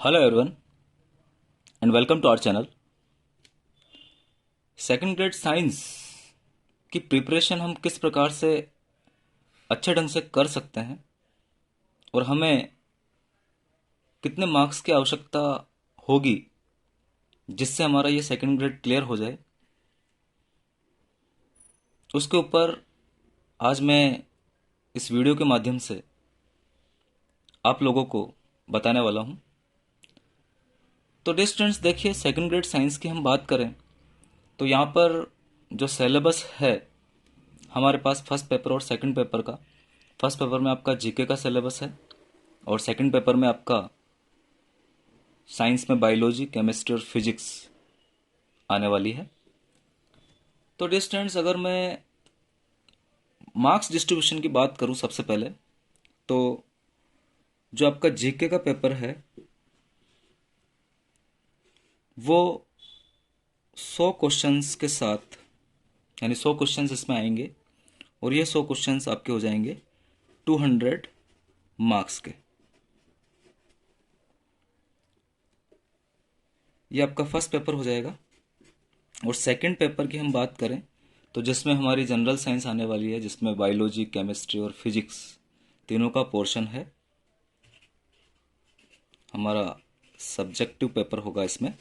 Hello everyone and welcome to our channel. Second grade science की preparation हम किस प्रकार से अच्छे ढंग से कर सकते हैं और हमें कितने मार्क्स की आवश्यकता होगी जिससे हमारा ये सेकंड ग्रेड क्लियर हो जाए, उसके ऊपर आज मैं इस वीडियो के माध्यम से आप लोगों को बताने वाला हूँ। तो डियर स्टूडेंट्स, देखिए, सेकंड ग्रेड साइंस की हम बात करें तो यहाँ पर जो सिलेबस है हमारे पास फर्स्ट पेपर और सेकंड पेपर का। फर्स्ट पेपर में आपका जीके का सिलेबस है और सेकंड पेपर में आपका साइंस में बायोलॉजी, केमिस्ट्री और फिजिक्स आने वाली है। तो डियर स्टूडेंट्स, अगर मैं मार्क्स डिस्ट्रीब्यूशन की बात करूं सबसे पहले, तो जो आपका जीके का पेपर है वो 100 क्वेश्चंस के साथ, यानी 100 क्वेश्चंस इसमें आएंगे और ये 100 क्वेश्चंस आपके हो जाएंगे 200 मार्क्स के। ये आपका फर्स्ट पेपर हो जाएगा। और सेकंड पेपर की हम बात करें तो जिसमें हमारी जनरल साइंस आने वाली है, जिसमें बायोलॉजी, केमिस्ट्री और फिजिक्स तीनों का पोर्शन है, हमारा सब्जेक्टिव पेपर होगा इसमें।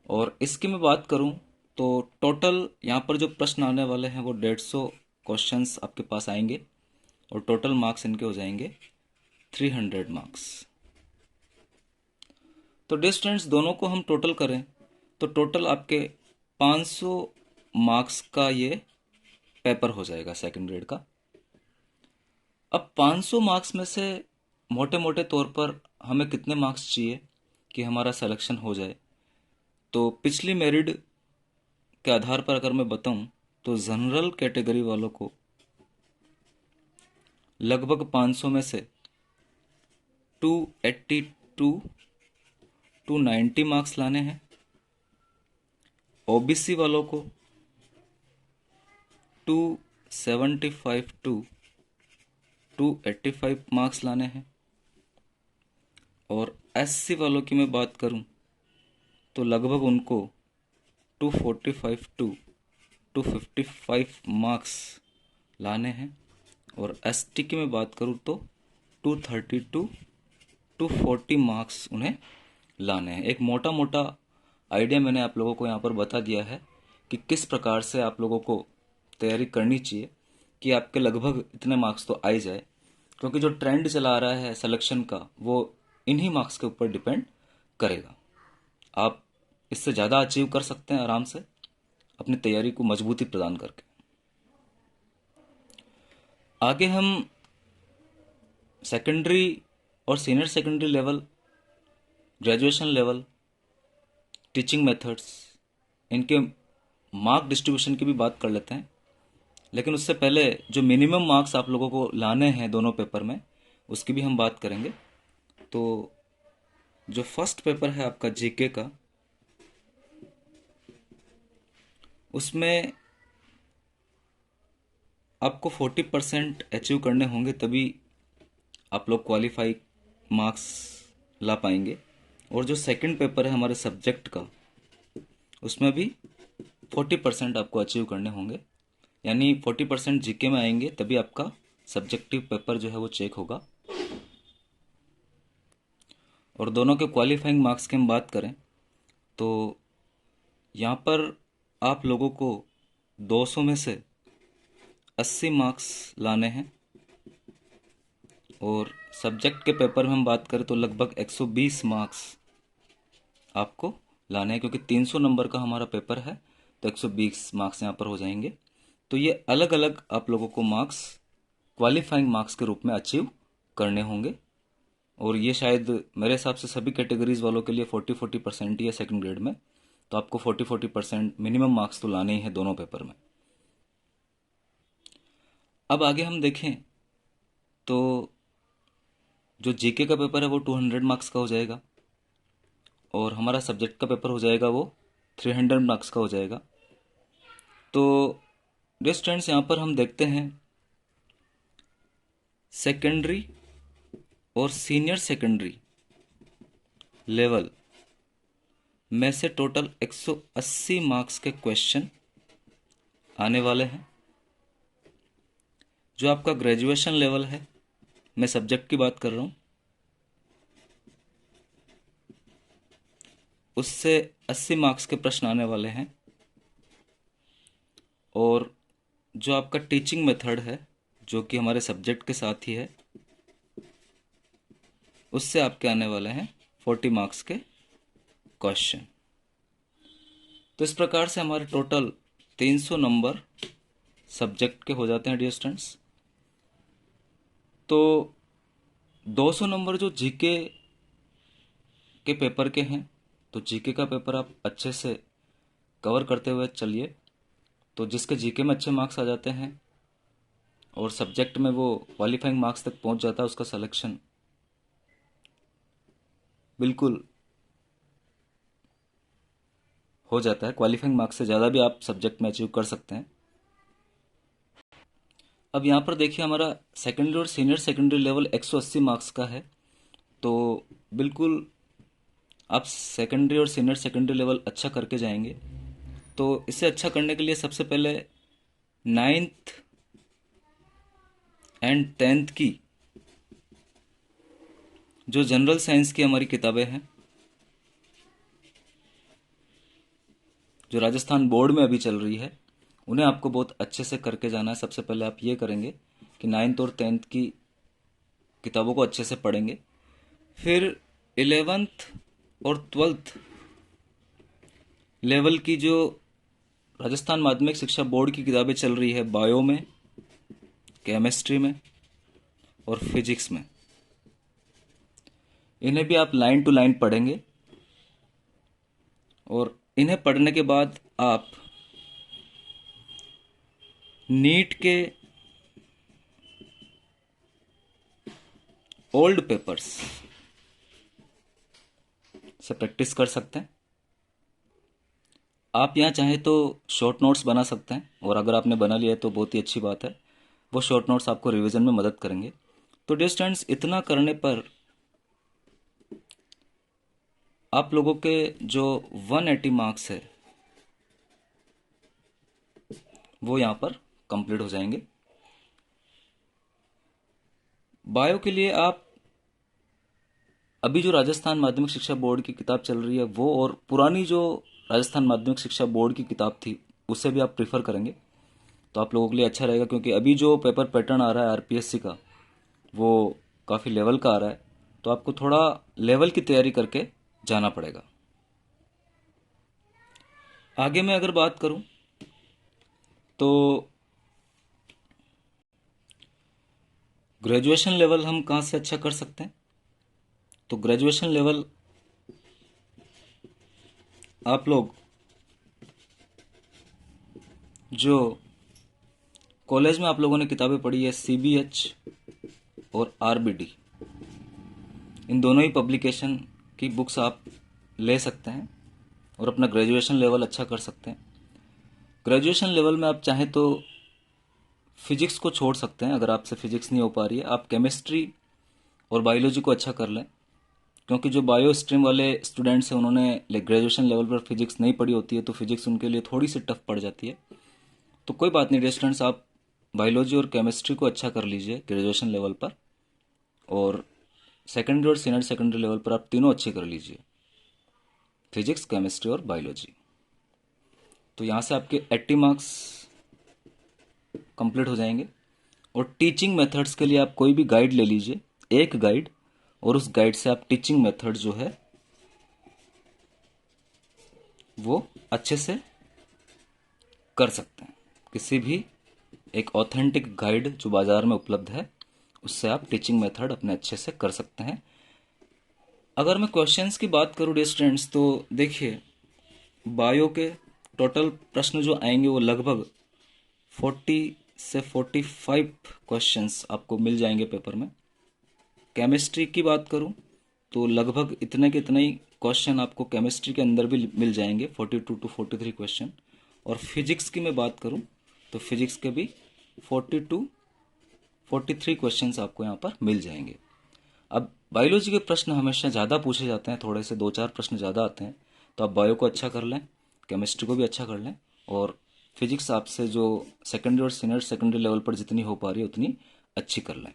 और इसकी मैं बात करूं तो टोटल यहाँ पर जो प्रश्न आने वाले हैं वो 150 क्वेश्चंस आपके पास आएंगे और टोटल मार्क्स इनके हो जाएंगे 300 मार्क्स। तो डियर स्टूडेंट्स, दोनों को हम टोटल करें तो टोटल आपके 500 मार्क्स का ये पेपर हो जाएगा सेकंड ग्रेड का। अब 500 मार्क्स में से मोटे मोटे तौर पर हमें कितने मार्क्स चाहिए कि हमारा सिलेक्शन हो जाए, तो पिछली मेरिट के आधार पर अगर मैं बताऊं तो जनरल कैटेगरी वालों को लगभग 500 में से 282 टू 90 मार्क्स लाने हैं। ओबीसी वालों को 275 टू 285 मार्क्स लाने हैं। और एससी वालों की मैं बात करूं तो लगभग उनको 245 टू 255 मार्क्स लाने हैं। और एसटी की मैं बात करूं तो 230 टू 240 मार्क्स उन्हें लाने हैं। एक मोटा मोटा आइडिया मैंने आप लोगों को यहाँ पर बता दिया है कि किस प्रकार से आप लोगों को तैयारी करनी चाहिए कि आपके लगभग इतने मार्क्स तो आ ही जाए, क्योंकि जो ट्रेंड चला आ रहा है सिलेक्शन का वो इन्हीं मार्क्स के ऊपर डिपेंड करेगा। आप इससे ज़्यादा अचीव कर सकते हैं आराम से अपनी तैयारी को मजबूती प्रदान करके। आगे हम सेकेंडरी और senior secondary level, graduation level, teaching methods, इनके मार्क डिस्ट्रीब्यूशन की भी बात कर लेते हैं। लेकिन उससे पहले जो मिनिमम मार्क्स आप लोगों को लाने हैं दोनों पेपर में, उसकी भी हम बात करेंगे। तो जो फर्स्ट पेपर है आपका जीके का, उसमें आपको 40% अचीव करने होंगे, तभी आप लोग क्वालिफाई मार्क्स ला पाएंगे। और जो सेकंड पेपर है हमारे सब्जेक्ट का, उसमें भी 40% आपको अचीव करने होंगे, यानी 40% जीके में आएंगे तभी आपका सब्जेक्टिव पेपर जो है वो चेक होगा। और दोनों के क्वालिफाइंग मार्क्स की हम बात करें तो यहाँ पर आप लोगों को 200 में से 80 मार्क्स लाने हैं। और सब्जेक्ट के पेपर में हम बात करें तो लगभग 120 मार्क्स आपको लाने हैं, क्योंकि 300 नंबर का हमारा पेपर है तो 120 मार्क्स यहाँ पर हो जाएंगे। तो ये अलग अलग आप लोगों को मार्क्स क्वालिफाइंग मार्क्स के रूप में अचीव करने होंगे। और ये शायद मेरे हिसाब से सभी कैटेगरीज वालों के लिए 40-40% ही है सेकंड ग्रेड में, तो आपको 40-40% मिनिमम मार्क्स तो लाने ही हैं दोनों पेपर में। अब आगे हम देखें तो जो जीके का पेपर है वो 200 मार्क्स का हो जाएगा और हमारा सब्जेक्ट का पेपर हो जाएगा वो 300 मार्क्स का हो जाएगा। तो डियर स्टूडेंट्स, यहाँ पर हम देखते हैं सेकेंडरी और सीनियर सेकेंडरी लेवल में से टोटल 180 मार्क्स के क्वेश्चन आने वाले हैं। जो आपका ग्रेजुएशन लेवल है, मैं सब्जेक्ट की बात कर रहा हूँ, उससे 80 मार्क्स के प्रश्न आने वाले हैं। और जो आपका टीचिंग मेथड है, जो कि हमारे सब्जेक्ट के साथ ही है, उससे आपके आने वाले हैं 40 मार्क्स के क्वेश्चन। तो इस प्रकार से हमारे टोटल 300 नंबर सब्जेक्ट के हो जाते हैं डियर स्टूडेंट्स। तो 200 नंबर जो जीके के पेपर के हैं, तो जीके का पेपर आप अच्छे से कवर करते हुए चलिए। तो जिसके जीके में अच्छे मार्क्स आ जाते हैं और सब्जेक्ट में वो क्वालिफाइंग मार्क्स तक पहुंच जाता है, उसका सिलेक्शन बिल्कुल हो जाता है। क्वालिफाइंग मार्क्स से ज़्यादा भी आप सब्जेक्ट में अचीव कर सकते हैं। अब यहाँ पर देखिए, हमारा सेकेंडरी और सीनियर सेकेंडरी लेवल 180 मार्क्स का है। तो बिल्कुल आप सेकेंडरी और सीनियर सेकेंडरी लेवल अच्छा करके जाएंगे। तो इसे अच्छा करने के लिए सबसे पहले 9th एंड 10th की जो जनरल साइंस की हमारी किताबें हैं, जो राजस्थान बोर्ड में अभी चल रही है, उन्हें आपको बहुत अच्छे से करके जाना है। सबसे पहले आप ये करेंगे कि 9th और 10th की किताबों को अच्छे से पढ़ेंगे। फिर 11th और 12th लेवल की जो राजस्थान माध्यमिक शिक्षा बोर्ड की किताबें चल रही है, बायो में, केमिस्ट्री में और फिजिक्स में, इन्हें भी आप लाइन टू लाइन पढ़ेंगे। और इन्हें पढ़ने के बाद आप नीट के ओल्ड पेपर्स से प्रैक्टिस कर सकते हैं। आप यहाँ चाहें तो शॉर्ट नोट्स बना सकते हैं, और अगर आपने बना लिया है तो बहुत ही अच्छी बात है। वो शॉर्ट नोट्स आपको रिवीजन में मदद करेंगे। तो डियर स्टूडेंट्स, इतना करने पर आप लोगों के जो 180 मार्क्स है वो यहाँ पर कंप्लीट हो जाएंगे। बायो के लिए आप अभी जो राजस्थान माध्यमिक शिक्षा बोर्ड की किताब चल रही है वो, और पुरानी जो राजस्थान माध्यमिक शिक्षा बोर्ड की किताब थी, उसे भी आप प्रीफर करेंगे तो आप लोगों के लिए अच्छा रहेगा। क्योंकि अभी जो पेपर पैटर्न आ रहा है आरपीएससी का, वो काफ़ी लेवल का आ रहा है। तो आपको थोड़ा लेवल की तैयारी करके जाना पड़ेगा। आगे मैं अगर बात करूं तो ग्रेजुएशन लेवल हम कहाँ से अच्छा कर सकते हैं। तो ग्रेजुएशन लेवल आप लोग जो कॉलेज में आप लोगों ने किताबें पढ़ी है, सीबीएच और आरबीडी, इन दोनों ही पब्लिकेशन की बुक्स आप ले सकते हैं और अपना ग्रेजुएशन लेवल अच्छा कर सकते हैं। ग्रेजुएशन लेवल में आप चाहें तो फिजिक्स को छोड़ सकते हैं। अगर आपसे फिजिक्स नहीं हो पा रही है, आप केमिस्ट्री और बायोलॉजी को अच्छा कर लें। क्योंकि जो बायो स्ट्रीम वाले स्टूडेंट्स हैं, उन्होंने ग्रेजुएशन लेवल पर फिजिक्स नहीं पढ़ी होती है, तो फिजिक्स उनके लिए थोड़ी सी टफ पड़ जाती है। तो कोई बात नहीं डियर स्टूडेंट्स, आप बायोलॉजी और केमिस्ट्री को अच्छा कर लीजिए ग्रेजुएशन लेवल पर, और सेकेंडरी और सीनियर सेकेंडरी लेवल पर आप तीनों अच्छे कर लीजिए, फिजिक्स, केमिस्ट्री और बायोलॉजी। तो यहाँ से आपके 80 मार्क्स कंप्लीट हो जाएंगे। और टीचिंग मेथड्स के लिए आप कोई भी गाइड ले लीजिए, एक गाइड, और उस गाइड से आप टीचिंग मेथड जो है वो अच्छे से कर सकते हैं। किसी भी एक ऑथेंटिक गाइड जो बाजार में उपलब्ध है, उससे आप टीचिंग मेथड अपने अच्छे से कर सकते हैं। अगर मैं क्वेश्चंस की बात करूं डियर स्टूडेंट्स, तो देखिए, बायो के टोटल प्रश्न जो आएंगे वो लगभग 40 से 45 क्वेश्चंस आपको मिल जाएंगे पेपर में। केमिस्ट्री की बात करूं तो लगभग इतने के इतने ही क्वेश्चन आपको केमिस्ट्री के अंदर भी मिल जाएंगे, 42 टू 43 क्वेश्चन। और फिजिक्स की मैं बात करूं तो फिजिक्स के भी 40 टू 43 क्वेश्चंस आपको यहाँ पर मिल जाएंगे। अब बायोलॉजी के प्रश्न हमेशा ज़्यादा पूछे जाते हैं, थोड़े से 2-4 प्रश्न ज़्यादा आते हैं, तो आप बायो को अच्छा कर लें, केमिस्ट्री को भी अच्छा कर लें, और फिजिक्स आपसे जो सेकेंडरी और सीनियर सेकेंडरी लेवल पर जितनी हो पा रही है उतनी अच्छी कर लें।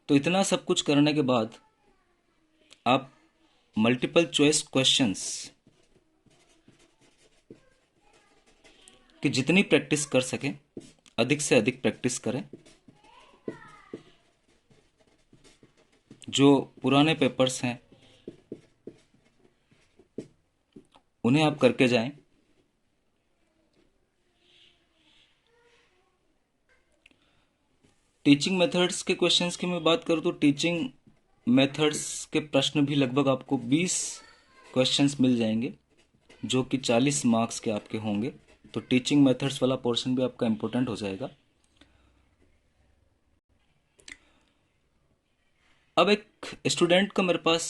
तो इतना सब कुछ करने के बाद आप मल्टीपल चॉइस क्वेश्चंस की जितनी प्रैक्टिस कर सकें अधिक से अधिक प्रैक्टिस करें। जो पुराने पेपर्स हैं उन्हें आप करके जाएं। टीचिंग मेथड्स के क्वेश्चंस की मैं बात करूं तो टीचिंग मेथड्स के प्रश्न भी लगभग आपको 20 क्वेश्चंस मिल जाएंगे, जो कि 40 मार्क्स के आपके होंगे। तो टीचिंग मेथड्स वाला पोर्शन भी आपका इम्पोर्टेंट हो जाएगा। अब एक स्टूडेंट का मेरे पास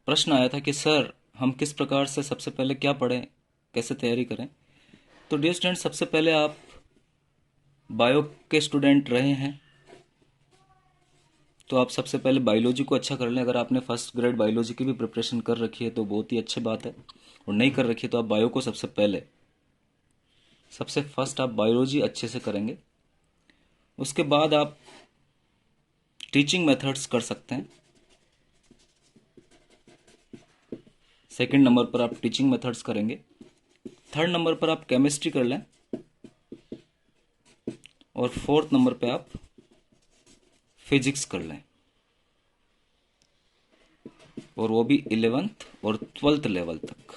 प्रश्न आया था कि सर हम किस प्रकार से सबसे पहले क्या पढ़ें, कैसे तैयारी करें। तो डियर स्टूडेंट, सबसे पहले आप बायो के स्टूडेंट रहे हैं तो आप सबसे पहले बायोलॉजी को अच्छा कर लें। अगर आपने फर्स्ट ग्रेड बायोलॉजी की भी प्रिपरेशन कर रखी है तो बहुत ही अच्छी बात है, और नहीं कर रखी है तो आप बायो को सबसे फर्स्ट आप बायोलॉजी अच्छे से करेंगे। उसके बाद आप टीचिंग मेथड्स कर सकते हैं। सेकंड नंबर पर आप टीचिंग मेथड्स करेंगे। थर्ड नंबर पर आप केमिस्ट्री कर लें, और फोर्थ नंबर पे आप फिजिक्स कर लें, और वो भी 11th और 12th लेवल तक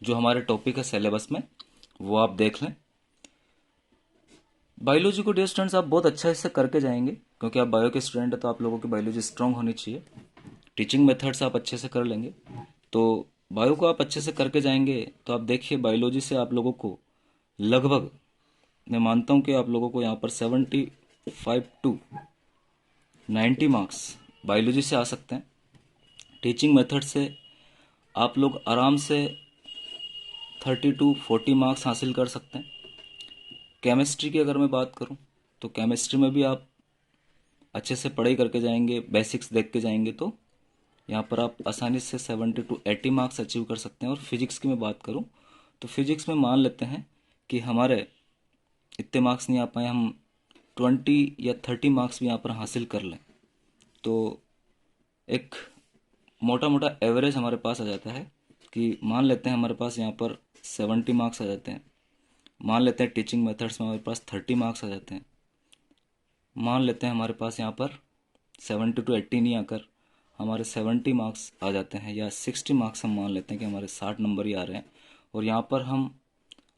जो हमारे टॉपिक है सिलेबस में, वो आप देख लें। बायोलॉजी को डियर स्टूडेंट्स आप बहुत अच्छा इससे करके जाएंगे, क्योंकि आप बायो के स्टूडेंट हैं तो आप लोगों की बायोलॉजी स्ट्रांग होनी चाहिए। टीचिंग मेथड्स आप अच्छे से कर लेंगे, तो बायो को आप अच्छे से करके जाएंगे। तो आप देखिए बायोलॉजी से आप लोगों को लगभग, मैं मानता हूं कि आप लोगों को यहाँ पर 75 टू 90 मार्क्स बायोलॉजी से आ सकते हैं। टीचिंग मेथड से आप लोग आराम से 30 टू 40 मार्क्स हासिल कर सकते हैं। केमिस्ट्री की अगर मैं बात करूं तो केमिस्ट्री में भी आप अच्छे से पढ़ाई करके जाएंगे, बेसिक्स देख के जाएंगे, तो यहाँ पर आप आसानी से 70 टू 80 मार्क्स अचीव कर सकते हैं। और फिजिक्स की मैं बात करूं तो फिजिक्स में मान लेते हैं कि हमारे इतने मार्क्स नहीं आ पाए, हम 20 या 30 मार्क्स भी यहाँ पर हासिल कर लें तो एक मोटा मोटा एवरेज हमारे पास आ जाता है कि मान लेते हैं हमारे पास यहाँ पर 70 मार्क्स आ जाते हैं। मान लेते हैं टीचिंग मेथड्स में हमारे पास 30 मार्क्स आ जाते हैं। मान लेते हैं हमारे पास यहाँ पर 70 टू 80 नहीं आकर हमारे 70 मार्क्स आ जाते हैं, या 60 मार्क्स हम मान लेते हैं कि हमारे 60 नंबर ही आ रहे हैं, और यहाँ पर हम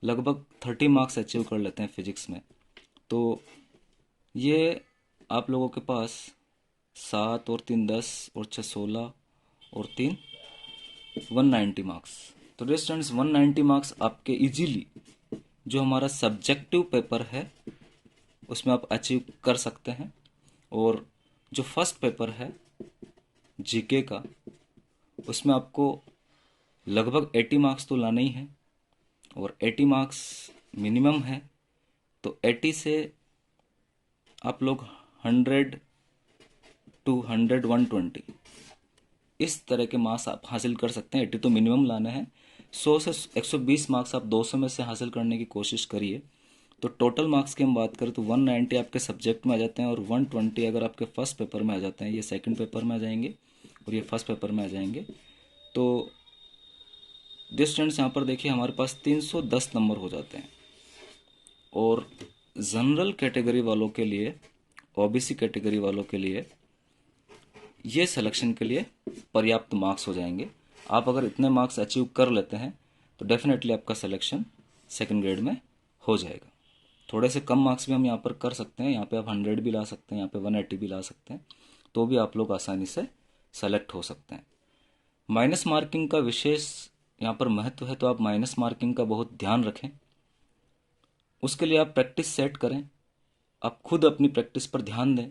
लगभग 30 मार्क्स अचीव कर लेते हैं फिजिक्स में। तो ये आप लोगों के पास 7 और 3 10 और 6 16 और 3 190 मार्क्स। तो डियर स्टूडेंट्स 190 मार्क्स आपके इजीली जो हमारा सब्जेक्टिव पेपर है उसमें आप अचीव कर सकते हैं। और जो फर्स्ट पेपर है जीके का, उसमें आपको लगभग 80 मार्क्स तो लाना ही है, और 80 मार्क्स मिनिमम है। तो 80 से आप लोग 100 टू 100 120 इस तरह के मार्क्स आप हासिल कर सकते हैं। 80 तो मिनिमम लाना है। 100 से 120 मार्क्स आप 200 में से हासिल करने की कोशिश करिए। तो टोटल मार्क्स की हम बात करें तो 190 आपके सब्जेक्ट में आ जाते हैं, और 120 अगर आपके फर्स्ट पेपर में आ जाते हैं, ये सेकंड पेपर में आ जाएंगे और ये फर्स्ट पेपर में आ जाएंगे। तो डियर स्टूडेंट्स यहाँ पर देखिए हमारे पास 310 नंबर हो जाते हैं। और जनरल कैटेगरी वालों के लिए, ओबीसी कैटेगरी वालों के लिए ये सिलेक्शन के लिए पर्याप्त मार्क्स हो जाएंगे। आप अगर इतने मार्क्स अचीव कर लेते हैं तो डेफिनेटली आपका सिलेक्शन सेकंड ग्रेड में हो जाएगा। थोड़े से कम मार्क्स भी हम यहाँ पर कर सकते हैं, यहाँ पे आप 100 भी ला सकते हैं, यहाँ पे 180 भी ला सकते हैं, तो भी आप लोग आसानी से सेलेक्ट हो सकते हैं। माइनस मार्किंग का विशेष यहाँ पर महत्व है, तो आप माइनस मार्किंग का बहुत ध्यान रखें। उसके लिए आप प्रैक्टिस सेट करें, आप खुद अपनी प्रैक्टिस पर ध्यान दें,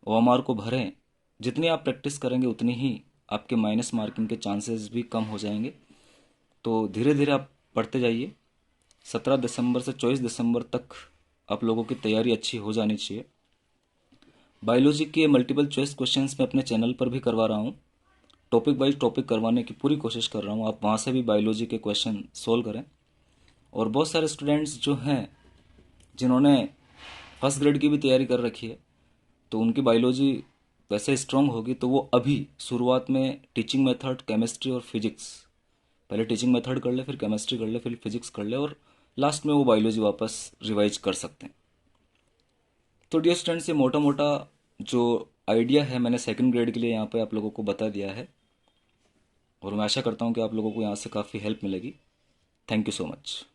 ओएमआर को भरें। जितनी आप प्रैक्टिस करेंगे उतनी ही आपके माइनस मार्किंग के चांसेस भी कम हो जाएंगे। तो धीरे धीरे आप पढ़ते जाइए। 17 दिसंबर से 24 दिसंबर तक आप लोगों की तैयारी अच्छी हो जानी चाहिए। बायोलॉजी के मल्टीपल चॉइस क्वेश्चंस मैं अपने चैनल पर भी करवा रहा हूँ। टॉपिक बाई टॉपिक करवाने की पूरी कोशिश कर रहा हूँ। आप वहाँ से भी बायोलॉजी के क्वेश्चन सोल्व करें। और बहुत सारे स्टूडेंट्स जो हैं जिन्होंने फर्स्ट ग्रेड की भी तैयारी कर रखी है, तो उनकी बायोलॉजी वैसे स्ट्रांग होगी, तो वो अभी शुरुआत में टीचिंग मेथड, केमिस्ट्री और फिजिक्स, पहले टीचिंग मेथड कर ले, फिर केमिस्ट्री कर ले, फिर फिजिक्स कर ले, और लास्ट में वो बायोलॉजी वापस रिवाइज कर सकते हैं। तो डियर स्टूडेंट्स, ये मोटा मोटा जो आइडिया है मैंने सेकंड ग्रेड के लिए यहाँ पे आप लोगों को बता दिया है, और मैं आशा करता हूँ कि आप लोगों को यहाँ से काफ़ी हेल्प मिलेगी। Thank you so much.